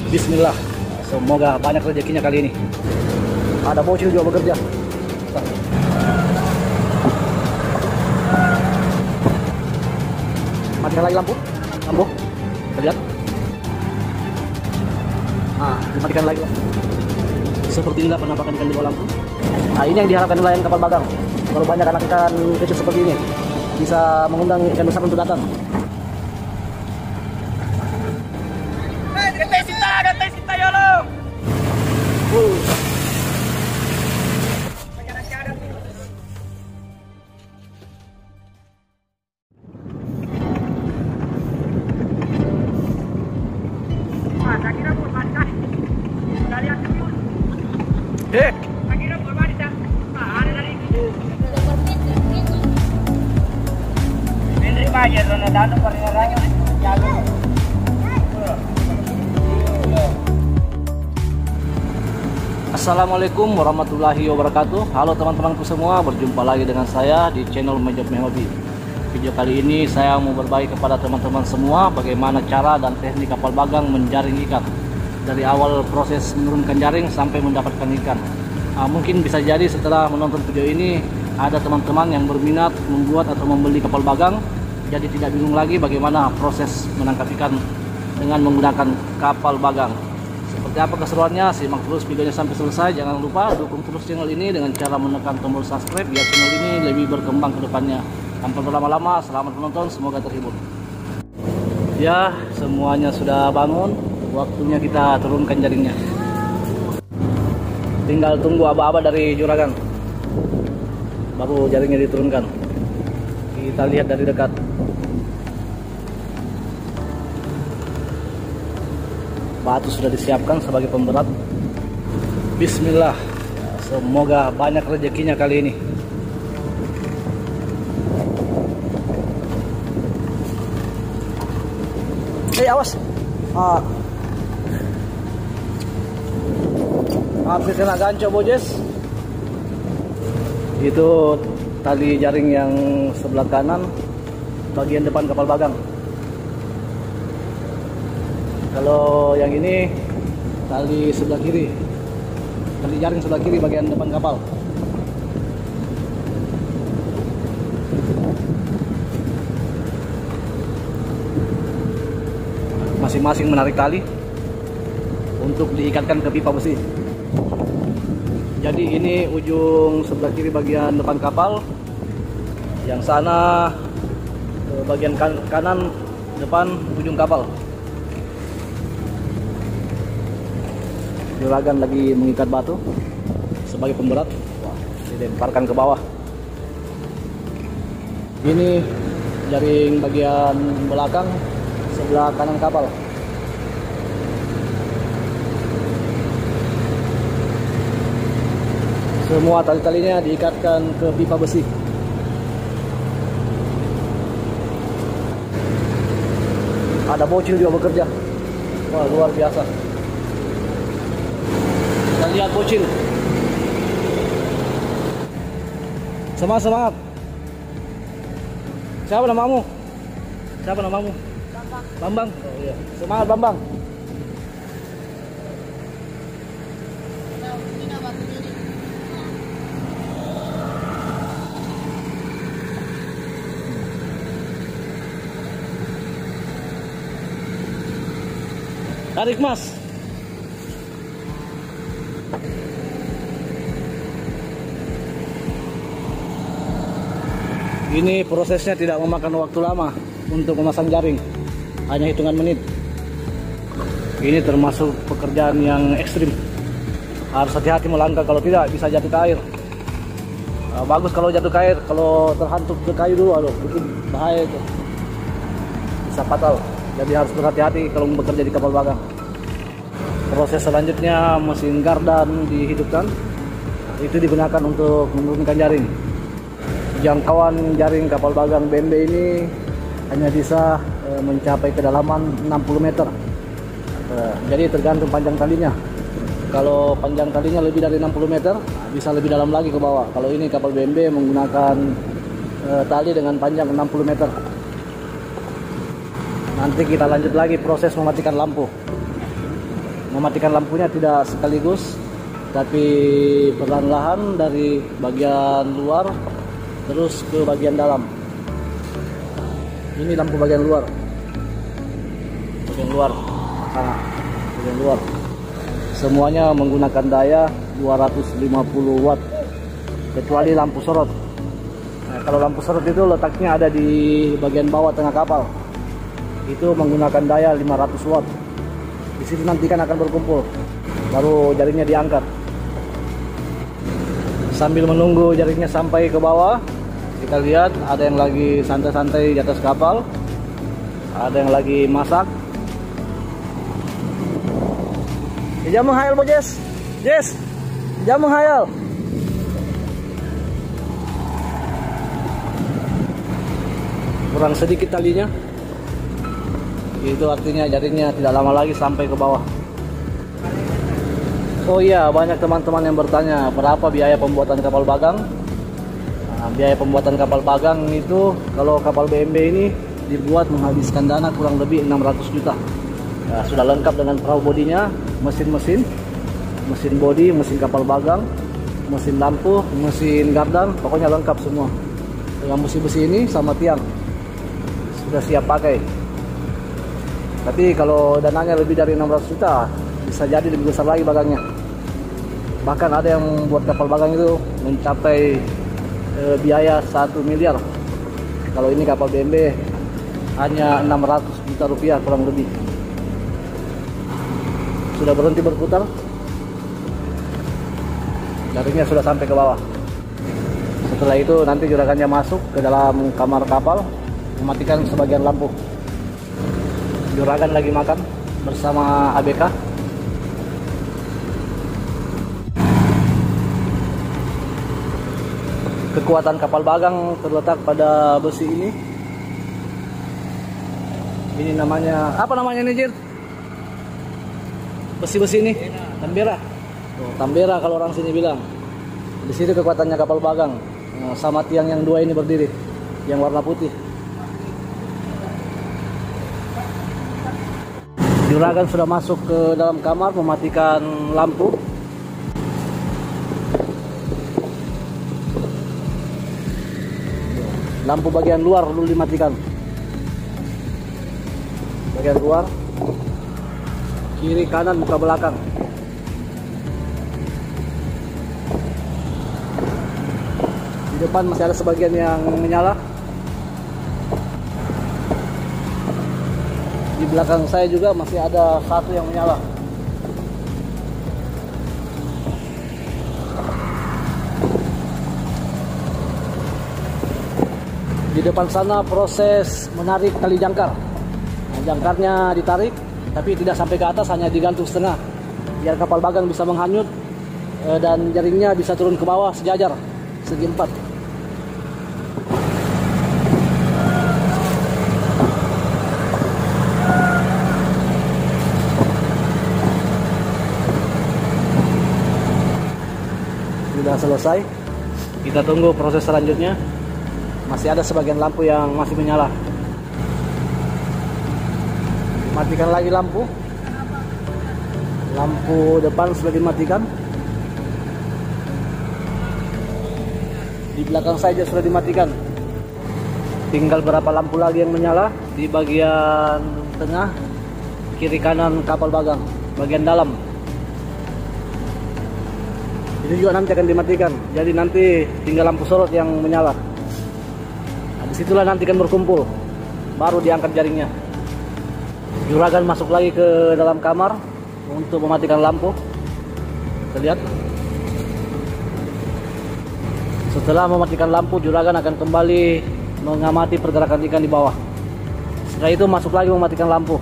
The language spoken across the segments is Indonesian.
Bismillah, semoga banyak rezekinya kali ini. Ada bocil juga bekerja. Matikan lagi lampu. Terlihat. Dimatikan lagi. Seperti inilah penampakan ikan di bawah lampu. Ini yang diharapkan nelayan kapal bagang. Kalau banyak anak ikan kecil seperti ini, bisa mengundang ikan besar untuk datang. Kita yolo. Assalamualaikum warahmatullahi wabarakatuh. Halo teman-temanku semua, berjumpa lagi dengan saya di channel Majapahit Hobi. Video kali ini saya mau berbagi kepada teman-teman semua bagaimana cara dan teknik kapal bagang menjaring ikan dari awal proses menurunkan jaring sampai mendapatkan ikan. Mungkin bisa jadi setelah menonton video ini ada teman-teman yang berminat membuat atau membeli kapal bagang, jadi tidak bingung lagi bagaimana proses menangkap ikan dengan menggunakan kapal bagang. Seperti apa keseruannya, simak terus videonya sampai selesai. Jangan lupa dukung terus channel ini dengan cara menekan tombol subscribe biar channel ini lebih berkembang ke depannya. Tanpa berlama-lama, selamat menonton, semoga terhibur. Ya, semuanya sudah bangun, waktunya kita turunkan jaringnya. Tinggal tunggu aba-aba dari juragan, baru jaringnya diturunkan. Kita lihat dari dekat. Batu sudah disiapkan sebagai pemberat. Bismillah, semoga banyak rezekinya kali ini. Awas. Hampir kena ganco bojes. Itu tali jaring yang sebelah kanan bagian depan kapal bagang. Kalau yang ini tali sebelah kiri, tali jaring sebelah kiri bagian depan kapal. Masing-masing menarik tali untuk diikatkan ke pipa besi. Jadi ini ujung sebelah kiri bagian depan kapal, yang sana bagian kanan depan ujung kapal. Juragan lagi mengikat batu sebagai pemberat. Dilemparkan ke bawah. Ini jaring bagian belakang sebelah kanan kapal. Semua tali-talinya diikatkan ke pipa besi. Ada bocil juga bekerja. Wah, luar biasa. Dan lihat bocil. Semangat. Siapa namamu? Bambang. Oh, iya. Semangat Bambang. Tarik mas. Ini prosesnya tidak memakan waktu lama untuk memasang jaring, hanya hitungan menit. Ini termasuk pekerjaan yang ekstrim. Harus hati-hati melangkah, kalau tidak bisa jatuh ke air. Bagus kalau jatuh ke air, kalau terhantuk ke kayu dulu, aduh, itu bahaya itu. Bisa fatal. Jadi harus berhati-hati kalau bekerja di kapal bagang. Proses selanjutnya mesin gardan dihidupkan. Itu digunakan untuk menurunkan jaring. Jangkauan jaring kapal bagang BMB ini hanya bisa mencapai kedalaman 60 meter. Jadi tergantung panjang talinya. Kalau panjang talinya lebih dari 60 meter, bisa lebih dalam lagi ke bawah. Kalau ini kapal BMB menggunakan tali dengan panjang 60 meter. Nanti kita lanjut lagi proses mematikan lampu. mematikan lampunya tidak sekaligus, tapi perlahan-lahan dari bagian luar terus ke bagian dalam. Ini lampu bagian luar, sana, bagian luar. Semuanya menggunakan daya 250 watt, kecuali lampu sorot. Nah, kalau lampu sorot itu letaknya ada di bagian bawah tengah kapal, itu menggunakan daya 500 watt. Di situ nanti kan akan berkumpul, baru jaringnya diangkat. Sambil menunggu jaringnya sampai ke bawah, kita lihat ada yang lagi santai-santai di atas kapal, ada yang lagi masak. Jangan menghayal, Bo Jess. Jess, jangan menghayal. Kurang sedikit talinya, itu artinya jaringnya tidak lama lagi sampai ke bawah. Oh iya, banyak teman-teman yang bertanya berapa biaya pembuatan kapal bagang. Nah, biaya pembuatan kapal bagang itu kalau kapal BMB ini dibuat menghabiskan dana kurang lebih 600 juta. Ya, sudah lengkap dengan perahu bodinya, mesin bodi, mesin kapal bagang, mesin lampu, mesin gardan, pokoknya lengkap semua. Dengan besi-besi ini sama tiang sudah siap pakai. Tapi kalau dananya lebih dari 600 juta, bisa jadi lebih besar lagi bagangnya. Bahkan ada yang buat kapal bagang itu mencapai biaya 1 miliar. Kalau ini kapal BMB hanya 600 juta rupiah kurang lebih. Sudah berhenti berputar, jaringnya sudah sampai ke bawah. Setelah itu nanti juragannya masuk ke dalam kamar kapal, mematikan sebagian lampu. Juragan lagi makan bersama ABK. Kekuatan kapal bagang terletak pada besi ini. Ini namanya, apa namanya ini, Jir? Besi-besi ini? Tambera. Oh, Tambera kalau orang sini bilang. Di situ kekuatannya kapal bagang. Sama tiang yang dua ini berdiri, yang warna putih. Juragan sudah masuk ke dalam kamar mematikan lampu. Lampu bagian luar dulu dimatikan. Bagian luar, kiri kanan muka belakang. Di depan masih ada sebagian yang menyala. Di belakang saya juga masih ada satu yang menyala. Di depan sana proses menarik tali jangkar. Nah, jangkarnya ditarik, tapi tidak sampai ke atas, hanya digantung setengah, biar kapal bagang bisa menghanyut dan jaringnya bisa turun ke bawah sejajar, segi empat. Sudah selesai, kita tunggu proses selanjutnya. Masih ada sebagian lampu yang masih menyala. Matikan lagi lampu. Lampu depan sudah dimatikan. Di belakang saja sudah dimatikan. Tinggal berapa lampu lagi yang menyala di bagian tengah, kiri kanan kapal bagang, bagian dalam. Ini juga nanti akan dimatikan. Jadi nanti tinggal lampu sorot yang menyala. Disitulah nanti kan berkumpul, baru diangkat jaringnya. Juragan masuk lagi ke dalam kamar untuk mematikan lampu. Kita lihat. Setelah mematikan lampu, juragan akan kembali mengamati pergerakan ikan di bawah. Setelah itu masuk lagi mematikan lampu.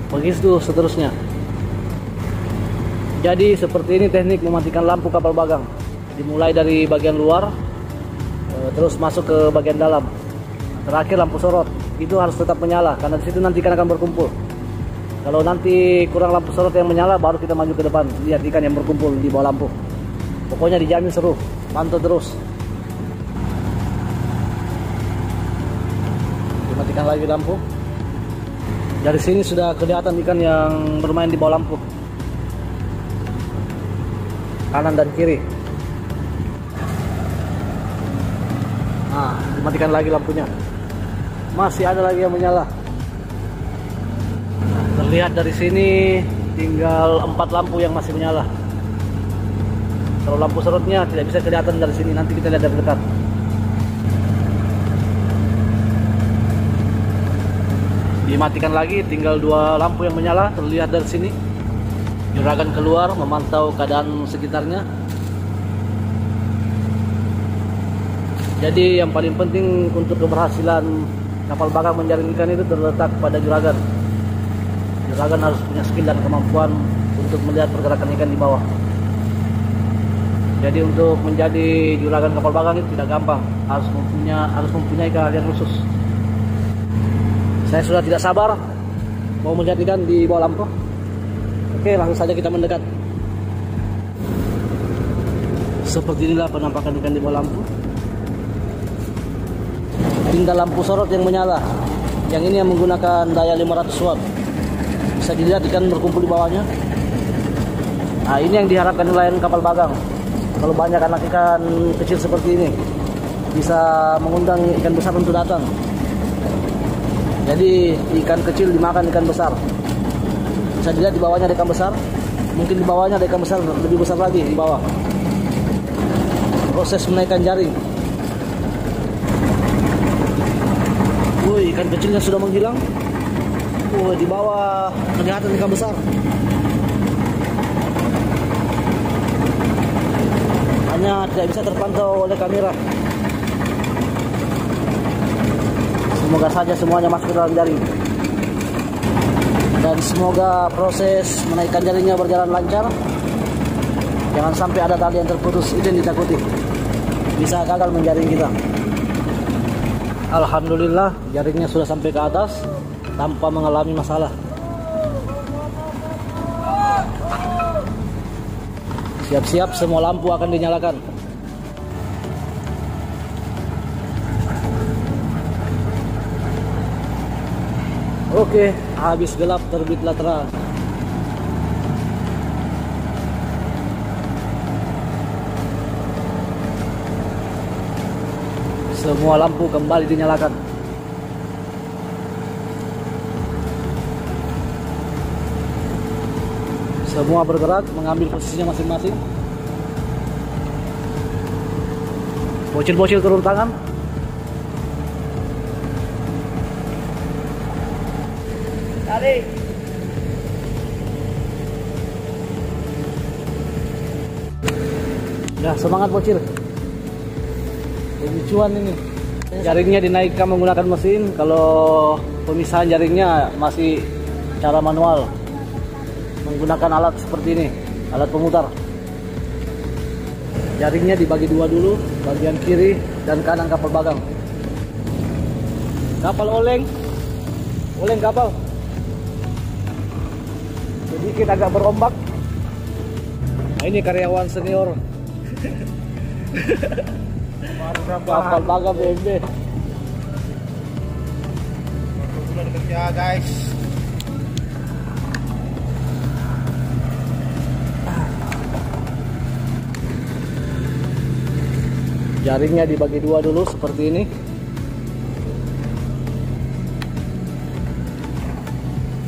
Begitu seterusnya. Jadi seperti ini teknik mematikan lampu kapal bagang. Dimulai dari bagian luar, terus masuk ke bagian dalam. Terakhir lampu sorot itu harus tetap menyala, karena di situ nanti akan berkumpul. Kalau nanti kurang lampu sorot yang menyala, baru kita maju ke depan, lihat ikan yang berkumpul di bawah lampu. Pokoknya dijamin seru, pantau terus. Dimatikan lagi lampu. Dari sini sudah kelihatan ikan yang bermain di bawah lampu, kanan dan kiri. Nah, dimatikan lagi lampunya. Masih ada lagi yang menyala. Terlihat dari sini tinggal 4 lampu yang masih menyala. Kalau lampu sorotnya tidak bisa kelihatan dari sini, nanti kita lihat dari dekat. Dimatikan lagi, tinggal 2 lampu yang menyala. Terlihat dari sini juragan keluar memantau keadaan sekitarnya. Jadi yang paling penting untuk keberhasilan kapal bakar menjaring ikan itu terletak pada juragan. Juragan harus punya skill dan kemampuan untuk melihat pergerakan ikan di bawah. Jadi untuk menjadi juragan kapal bakar itu tidak gampang, harus mempunyai keahlian khusus. Saya sudah tidak sabar mau melihat ikan di bawah lampu. Oke, langsung saja kita mendekat. Seperti inilah penampakan ikan di bawah lampu. Tinggal lampu sorot yang menyala. Yang ini yang menggunakan daya 500 watt. Bisa dilihat ikan berkumpul di bawahnya. Nah, ini yang diharapkan nelayan kapal bagang. Kalau banyak anak ikan kecil seperti ini, bisa mengundang ikan besar untuk datang. Jadi ikan kecil dimakan ikan besar. Bisa dilihat di bawahnya ada ikan besar. Mungkin di bawahnya ada ikan besar lebih besar lagi di bawah. Proses menaikkan jaring. Woi, ikan kecilnya sudah menghilang. Woi, di bawah kelihatan ikan besar. Hanya tidak bisa terpantau oleh kamera. Semoga saja semuanya masuk ke dalam jaring. Dan semoga proses menaikkan jaringnya berjalan lancar. Jangan sampai ada tali yang terputus, itu yang ditakuti. Bisa gagal menjaring kita. Alhamdulillah jaringnya sudah sampai ke atas tanpa mengalami masalah. Siap-siap semua lampu akan dinyalakan. Oke, habis gelap terbitlah terang. Semua lampu kembali dinyalakan. Semua bergerak mengambil posisinya masing-masing. Bocil-bocil turun tangan. Tarik. Ya, semangat bocil. Lucuan ini. Jaringnya dinaikkan menggunakan mesin. Kalau pemisahan jaringnya masih cara manual, menggunakan alat seperti ini, alat pemutar. Jaringnya dibagi 2 dulu, bagian kiri dan kanan kapal bagang. Kapal oleng kapal. Sedikit agak berombak. Nah, ini karyawan senior kapal bagang BMB. Sudah kerja guys. Jaringnya dibagi 2 dulu seperti ini.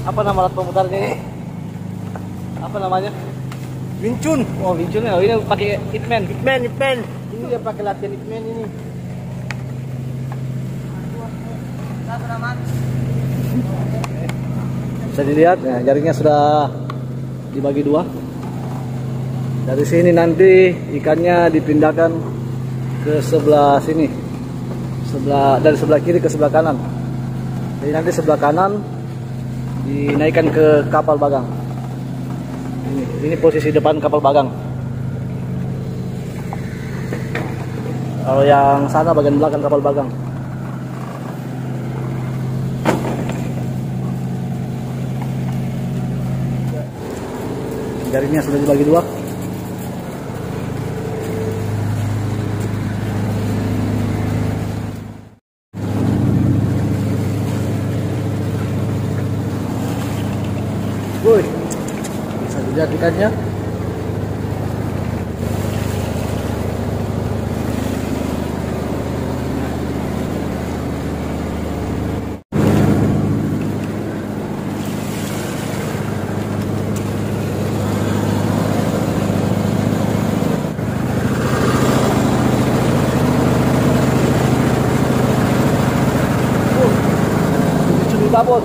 Apa nama alat pemutarnya ini? Apa namanya? Wincun. Oh, Wincun ya. Ini pakai Hitman. Ini dia pakai latihan Hitman ini. Bisa dilihat, ya, jaringnya sudah dibagi 2. Dari sini nanti ikannya dipindahkan ke sebelah sini, dari sebelah kiri ke sebelah kanan. Jadi nanti sebelah kanan dinaikkan ke kapal bagang. Ini posisi depan kapal bagang. Kalau yang sana bagian belakang kapal bagang. Jaringnya sudah dibagi 2. Woi, bisa dilihat ikannya. Cumi babon.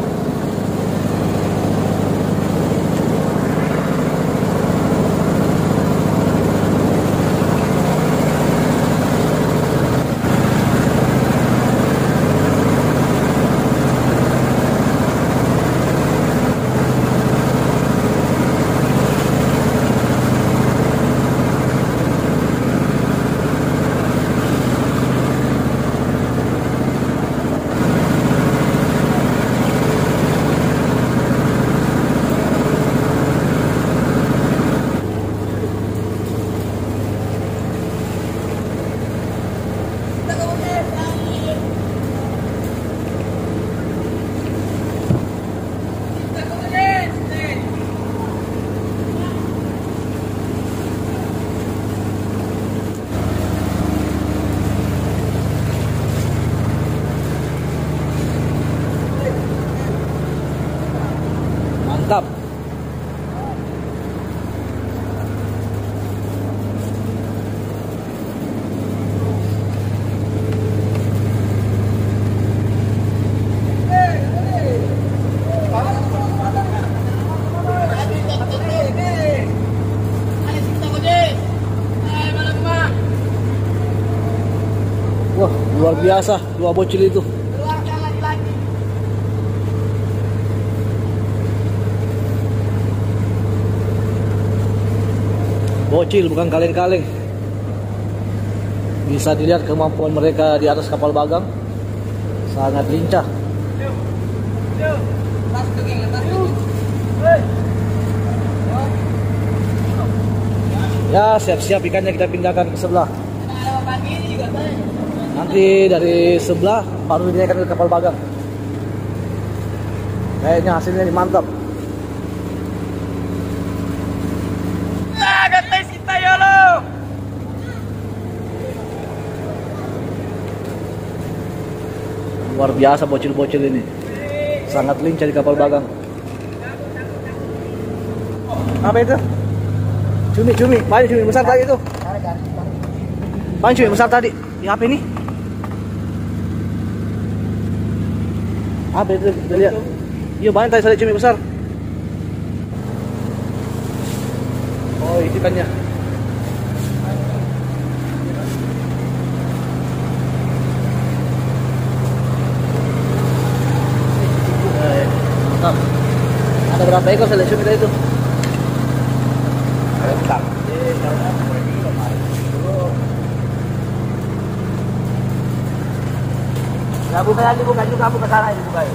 Mantap. Wah, luar biasa dua bocil itu. Bocil bukan kaleng-kaleng. Bisa dilihat kemampuan mereka di atas kapal bagang. Sangat lincah. Ya, siap-siap ikannya kita pindahkan ke sebelah. Nanti dari sebelah baru dinaikkan ke kapal bagang. Kayaknya hasilnya ini mantap. Luar biasa bocil-bocil ini. Sangat lincah di kapal bagang. Apa itu? Cumi, banyak cumi besar tadi itu. Banyak cumi besar tadi. Ini apa ini? Apa itu? Kita lihat. Iya, banyak tadi cumi besar. Oh, itu ikannya. Mantap. Ada berapa ekor saya lihat cumi tadi itu? Mantap. Ya, buka lagi, buka juga, buka sana ini, buka.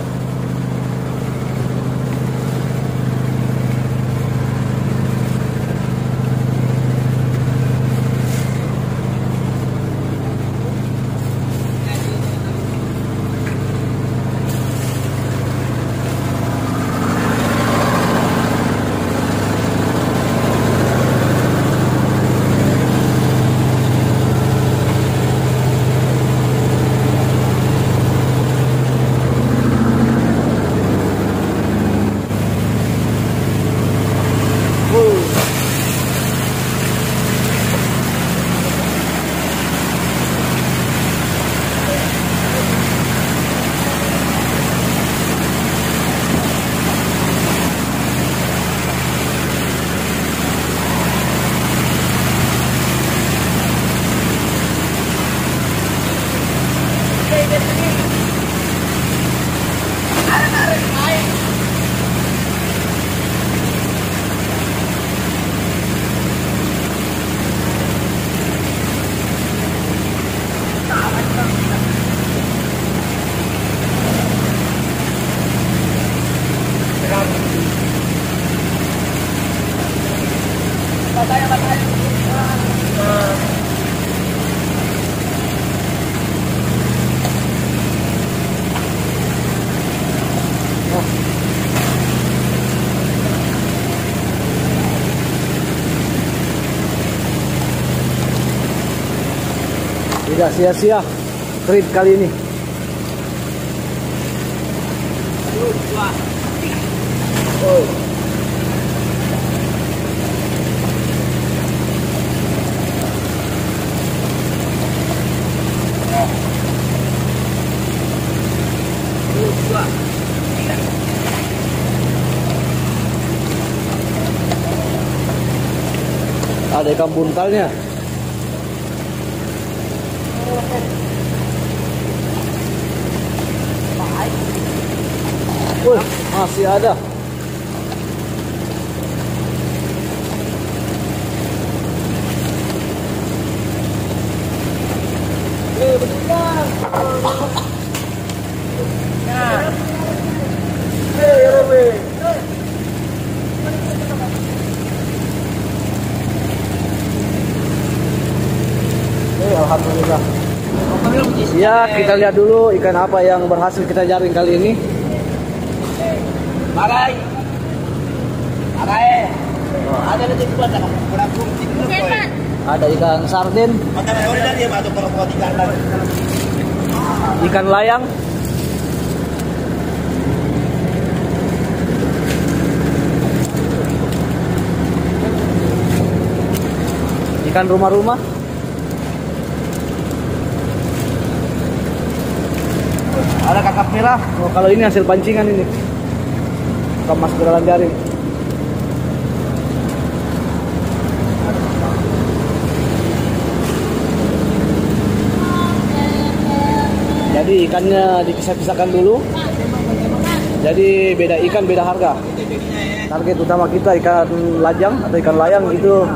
Tidak sia-sia trip kali ini. Ada ikan buntalnya. Masih ada. Alhamdulillah. Ya, kita lihat dulu ikan apa yang berhasil kita jaring kali ini. Bagai. Bagai. Ada di tempat tak? Kurang kunci dulu. Ada ikan sarden, Dia masuk kalau ikan layang, ikan rumah-rumah, ada kakap merah. Oh, kalau ini hasil pancingan ini, kemas ke dalam jaring. Jadi ikannya dipisah-pisahkan dulu. Jadi beda ikan beda harga. Target utama kita ikan lajang atau ikan layang itu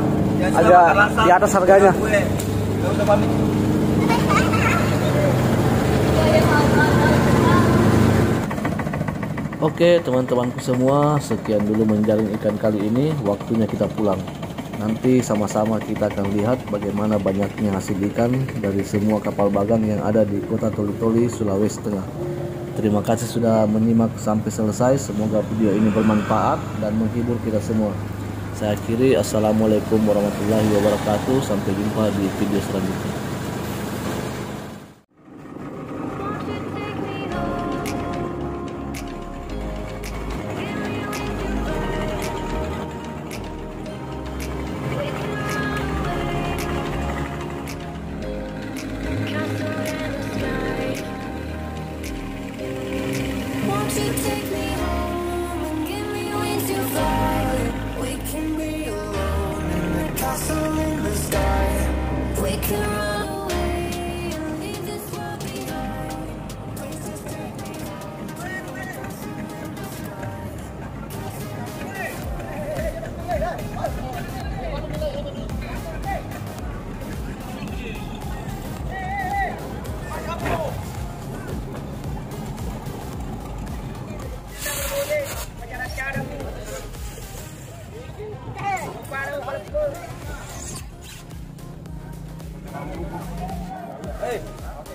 agak di atas harganya. Oke teman-temanku semua, sekian dulu menjaring ikan kali ini. Waktunya kita pulang. Nanti sama-sama kita akan lihat bagaimana banyaknya hasil ikan dari semua kapal bagang yang ada di kota Toli-Toli, Sulawesi Tengah. Terima kasih sudah menyimak sampai selesai. Semoga video ini bermanfaat dan menghibur kita semua. Saya akhiri, assalamualaikum warahmatullahi wabarakatuh. Sampai jumpa di video selanjutnya.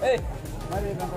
Hey, mari kita